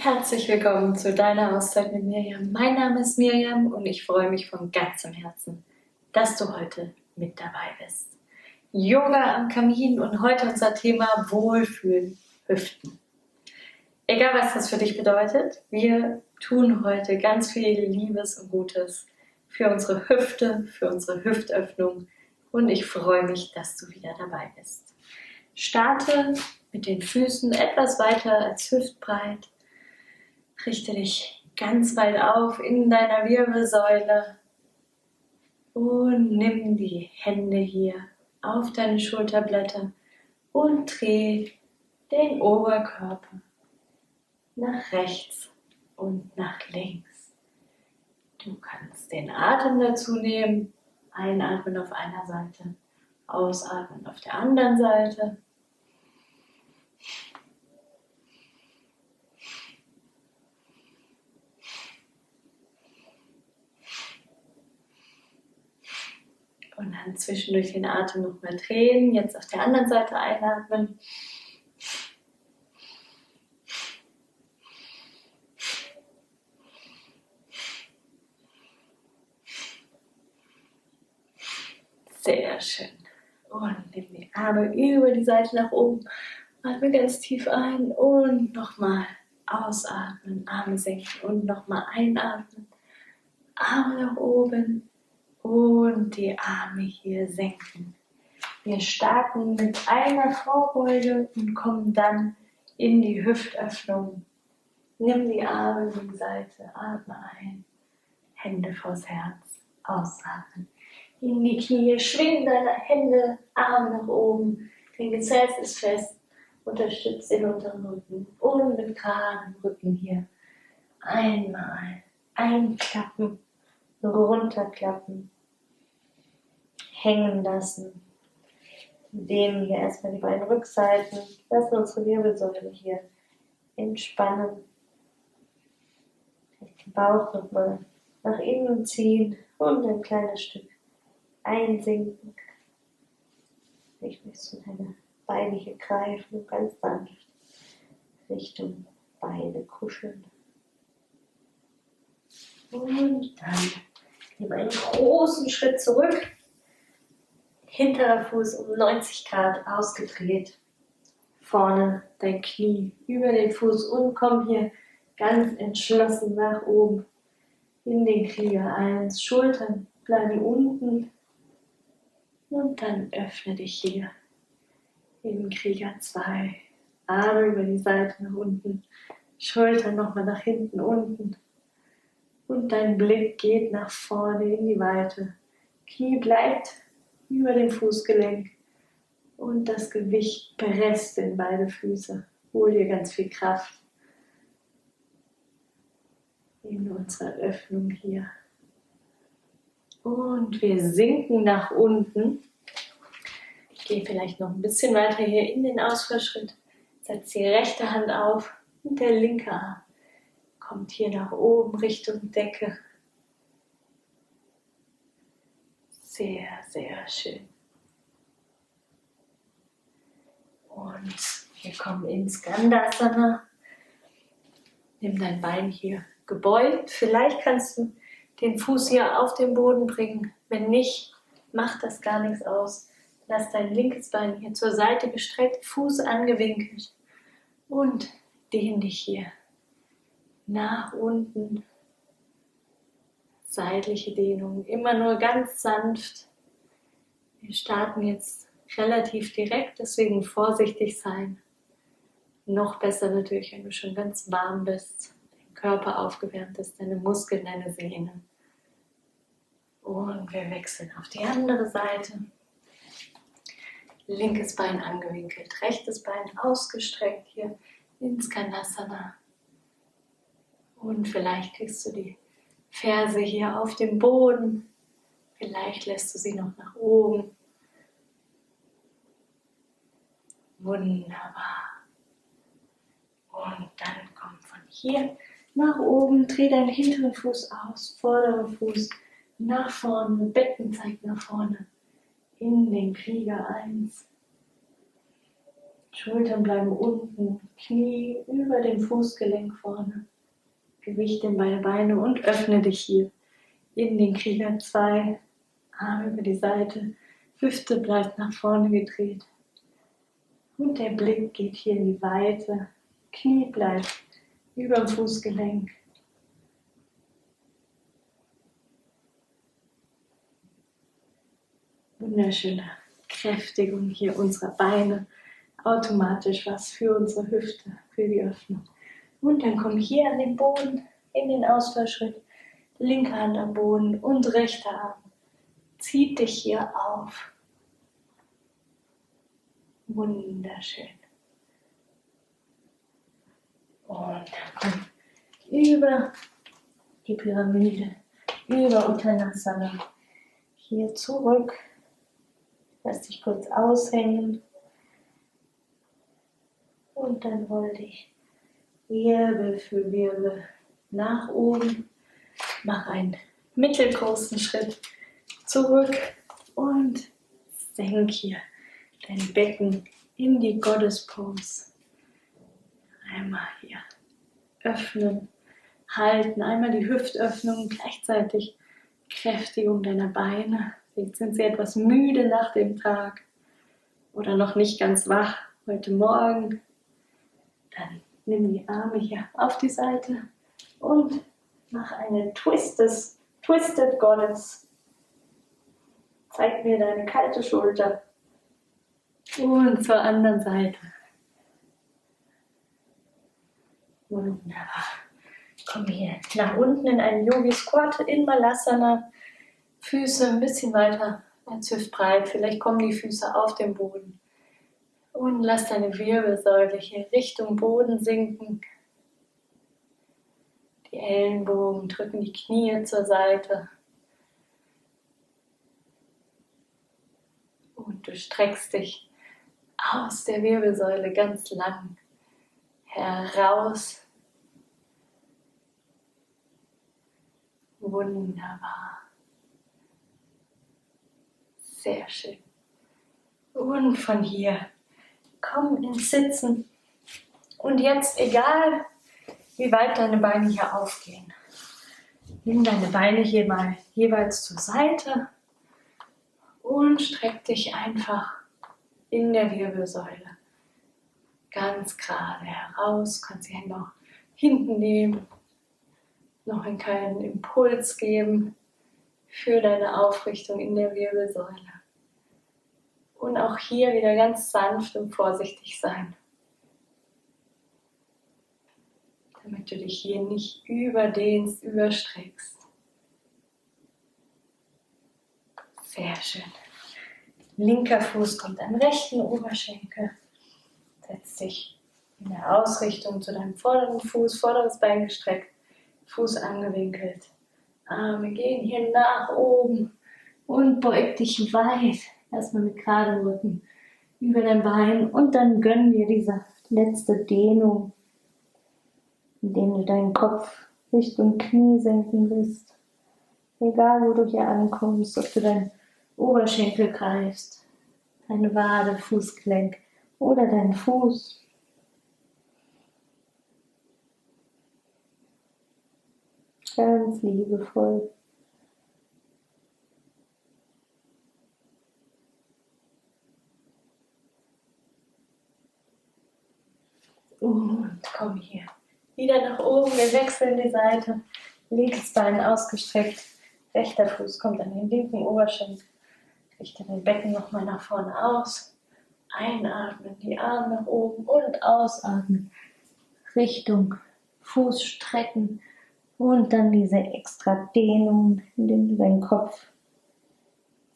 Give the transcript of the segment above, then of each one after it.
Herzlich willkommen zu deiner Auszeit mit Mirjam. Mein Name ist Mirjam und ich freue mich von ganzem Herzen, dass du heute mit dabei bist. Yoga am Kamin und heute unser Thema Wohlfühlen, Hüften. Egal was das für dich bedeutet, wir tun heute ganz viel Liebes und Gutes für unsere Hüfte, für unsere Hüftöffnung und ich freue mich, dass du wieder dabei bist. Starte mit den Füßen etwas weiter als hüftbreit. Richte dich ganz weit auf in deiner Wirbelsäule und nimm die Hände hier auf deine Schulterblätter und dreh den Oberkörper nach rechts und nach links. Du kannst den Atem dazu nehmen, einatmen auf einer Seite, ausatmen auf der anderen Seite. Und dann zwischendurch den Atem nochmal drehen. Jetzt auf der anderen Seite einatmen. Sehr schön. Und nimm die Arme über die Seite nach oben. Atme ganz tief ein und nochmal ausatmen. Arme senken und nochmal einatmen. Arme nach oben. Und die Arme hier senken. Wir starten mit einer Vorbeuge und kommen dann in die Hüftöffnung. Nimm die Arme in die Seite, atme ein, Hände vors Herz, ausatmen. In die Knie, schwing deine Hände, Arme nach oben, dein Gesäß ist fest, unterstütze den unteren Rücken und mit geradem Rücken hier einmal einklappen, runterklappen. Hängen lassen. Dehnen hier erstmal die beiden Rückseiten. Lassen unsere Wirbelsäule hier entspannen. Den Bauch nochmal nach innen ziehen und ein kleines Stück einsinken. Ich möchte deine Beine hier greifen und ganz sanft Richtung Beine kuscheln. Und dann nimm einen großen Schritt zurück. Hinterer Fuß um 90 Grad ausgedreht. Vorne dein Knie über den Fuß und komm hier ganz entschlossen nach oben in den Krieger 1. Schultern bleiben unten und dann öffne dich hier in Krieger 2. Arme über die Seite nach unten, Schultern nochmal nach hinten unten und dein Blick geht nach vorne in die Weite. Knie bleibt über dem Fußgelenk und das Gewicht presst in beide Füße. Hol dir ganz viel Kraft in unserer Öffnung hier. Und wir sinken nach unten. Ich gehe vielleicht noch ein bisschen weiter hier in den Ausfallschritt. Setz die rechte Hand auf und der linke Arm kommt hier nach oben Richtung Decke. Sehr, sehr schön. Und wir kommen ins Skandasana. Nimm dein Bein hier gebeugt. Vielleicht kannst du den Fuß hier auf den Boden bringen. Wenn nicht, macht das gar nichts aus. Lass dein linkes Bein hier zur Seite gestreckt, Fuß angewinkelt. Und dehn dich hier nach unten. Seitliche Dehnung, immer nur ganz sanft. Wir starten jetzt relativ direkt, deswegen vorsichtig sein. Noch besser natürlich, wenn du schon ganz warm bist, dein Körper aufgewärmt ist, deine Muskeln, deine Sehnen. Und wir wechseln auf die andere Seite. Linkes Bein angewinkelt, rechtes Bein ausgestreckt hier ins Skandasana. Und vielleicht kriegst du die Ferse hier auf dem Boden. Vielleicht lässt du sie noch nach oben. Wunderbar. Und dann komm von hier nach oben, dreh deinen hinteren Fuß aus, vorderen Fuß nach vorne, Becken zeigt nach vorne, in den Krieger 1. Schultern bleiben unten, Knie über dem Fußgelenk vorne. Gewicht in beide Beine und öffne dich hier in den Krieger 2. Arme über die Seite, Hüfte bleibt nach vorne gedreht. Und der Blick geht hier in die Weite. Knie bleibt über dem Fußgelenk. Wunderschöne Kräftigung hier unserer Beine. Automatisch was für unsere Hüfte, für die Öffnung. Und dann komm hier an den Boden, in den Ausfallschritt. Linke Hand am Boden und rechter Arm. Zieht dich hier auf. Wunderschön. Und dann komm über die Pyramide, über Uttanasana. Hier zurück. Lass dich kurz aushängen. Und dann roll dich Wirbel für Wirbel nach oben. Mach einen mittelgroßen Schritt zurück und senk hier dein Becken in die Goddess Pose. Einmal hier öffnen, halten, einmal die Hüftöffnung, gleichzeitig Kräftigung deiner Beine. Vielleicht sind sie etwas müde nach dem Tag oder noch nicht ganz wach heute Morgen. Dann nimm die Arme hier auf die Seite und mach eine Twisted Goddess. Zeig mir deine kalte Schulter. Und zur anderen Seite. Wunderbar. Komm hier nach unten in einen Yogi Squat in Malasana. Füße ein bisschen weiter als hüftbreit. Vielleicht kommen die Füße auf den Boden. Und lass deine Wirbelsäule hier Richtung Boden sinken. Die Ellenbogen drücken die Knie zur Seite. Und du streckst dich aus der Wirbelsäule ganz lang heraus. Wunderbar. Sehr schön. Und von hier komm ins Sitzen. Und jetzt, egal wie weit deine Beine hier aufgehen, nimm deine Beine hier mal jeweils zur Seite und streck dich einfach in der Wirbelsäule ganz gerade heraus. Kannst die Hände auch hinten nehmen, noch einen kleinen Impuls geben für deine Aufrichtung in der Wirbelsäule. Und auch hier wieder ganz sanft und vorsichtig sein, damit du dich hier nicht überdehnst, überstreckst. Sehr schön. Linker Fuß kommt am rechten Oberschenkel. Setz dich in der Ausrichtung zu deinem vorderen Fuß, vorderes Bein gestreckt, Fuß angewinkelt. Arme gehen hier nach oben und beug dich weit. Erstmal mit geradem Rücken über dein Bein und dann gönn dir diese letzte Dehnung, indem du deinen Kopf Richtung Knie senken willst. Egal, wo du hier ankommst, ob du deinen Oberschenkel greifst, deine Wade, Fußgelenk oder deinen Fuß. Ganz liebevoll. Und komm hier wieder nach oben. Wir wechseln die Seite. Linkes Bein ausgestreckt. Rechter Fuß kommt an den linken Oberschenkel. Richte dein Becken nochmal nach vorne aus. Einatmen, die Arme nach oben und ausatmen. Richtung Fuß strecken. Und dann diese extra Dehnung, indem du deinen Kopf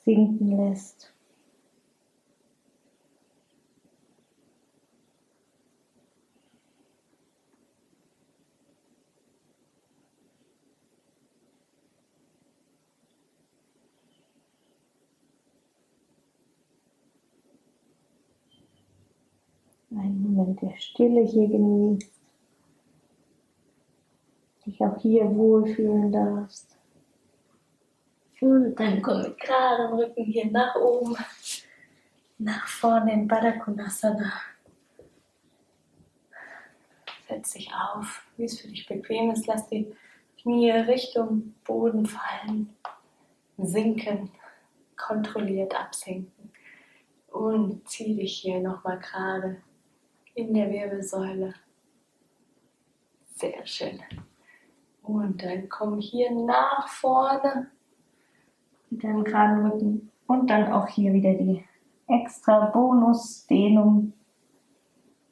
sinken lässt. Einen Moment der Stille hier genießt. Dich auch hier wohlfühlen darfst. Und dann komm mit geradem Rücken hier nach oben, nach vorne in Baddha Konasana. Setz dich auf, wie es für dich bequem ist. Lass die Knie Richtung Boden fallen, sinken, kontrolliert absinken. Und zieh dich hier nochmal gerade in der Wirbelsäule. Sehr schön. Und dann komm hier nach vorne mit deinem geraden Rücken. Und dann auch hier wieder die extra Bonusdehnung,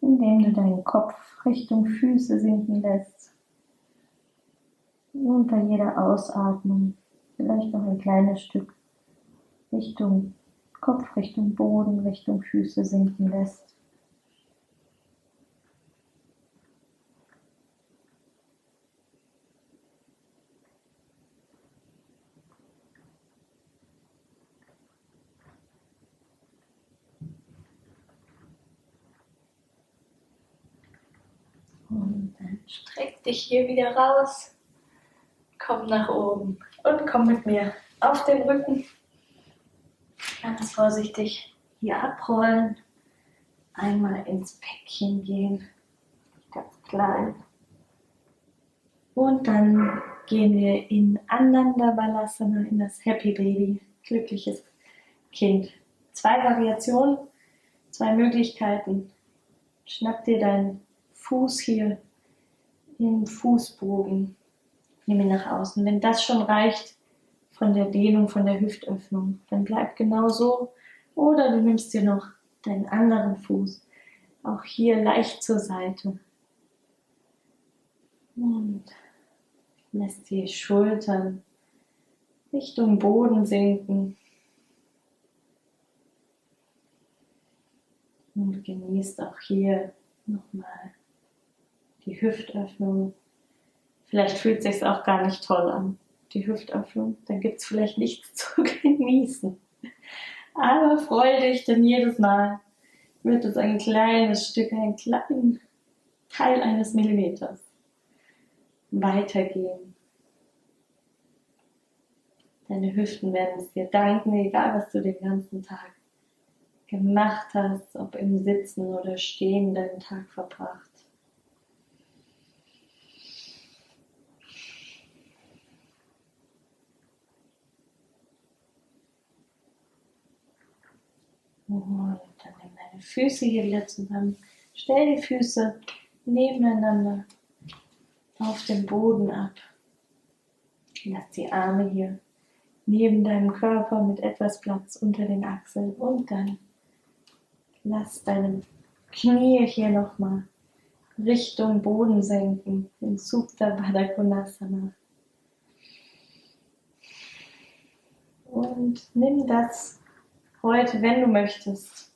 indem du deinen Kopf Richtung Füße sinken lässt. Und bei jeder Ausatmung vielleicht noch ein kleines Stück Richtung Kopf, Richtung Boden, Richtung Füße sinken lässt. Und dann streck dich hier wieder raus, komm nach oben und komm mit mir auf den Rücken. Ganz vorsichtig hier abrollen, einmal ins Päckchen gehen, ganz klein. Und dann gehen wir in Ananda Balasana, in das Happy Baby, glückliches Kind. 2 Variationen, 2 Möglichkeiten. Schnapp dir deinen Fuß hier im Fußbogen, nimm ihn nach außen. Wenn das schon reicht von der Dehnung, von der Hüftöffnung, dann bleib genau so. Oder du nimmst dir noch deinen anderen Fuß, auch hier leicht zur Seite. Und lässt die Schultern Richtung Boden sinken. Und genießt auch hier nochmal die Hüftöffnung. Vielleicht fühlt es sich auch gar nicht toll an, die Hüftöffnung. Dann gibt es vielleicht nichts zu genießen. Aber freu dich, denn jedes Mal wird es ein kleines Stück, ein kleinen Teil eines Millimeters weitergehen. Deine Hüften werden es dir danken, egal was du den ganzen Tag gemacht hast, ob im Sitzen oder Stehen deinen Tag verbracht. Und dann nimm deine Füße hier wieder zusammen. Stell die Füße nebeneinander auf dem Boden ab. Lass die Arme hier neben deinem Körper mit etwas Platz unter den Achseln und dann lass deine Knie hier nochmal Richtung Boden senken, in Supta Baddha Konasana. Und nimm das heute, wenn du möchtest,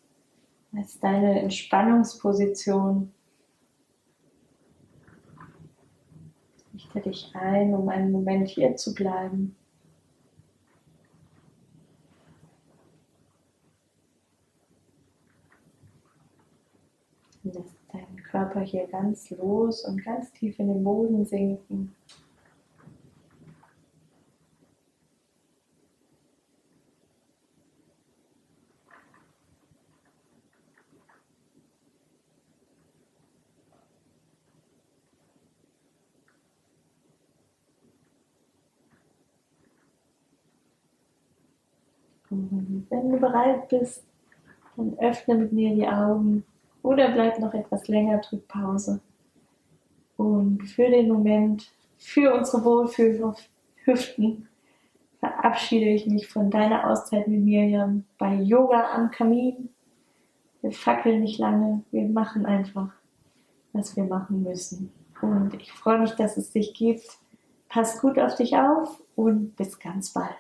als deine Entspannungsposition. Richte dich ein, um einen Moment hier zu bleiben. Lass deinen Körper hier ganz los und ganz tief in den Boden sinken. Und wenn du bereit bist, dann öffne mit mir die Augen oder bleib noch etwas länger, drück Pause. Und für den Moment, für unsere Wohlfühlhüften, verabschiede ich mich von deiner Auszeit mit Mirjam bei Yoga am Kamin. Wir fackeln nicht lange, wir machen einfach, was wir machen müssen. Und ich freue mich, dass es dich gibt. Pass gut auf dich auf und bis ganz bald.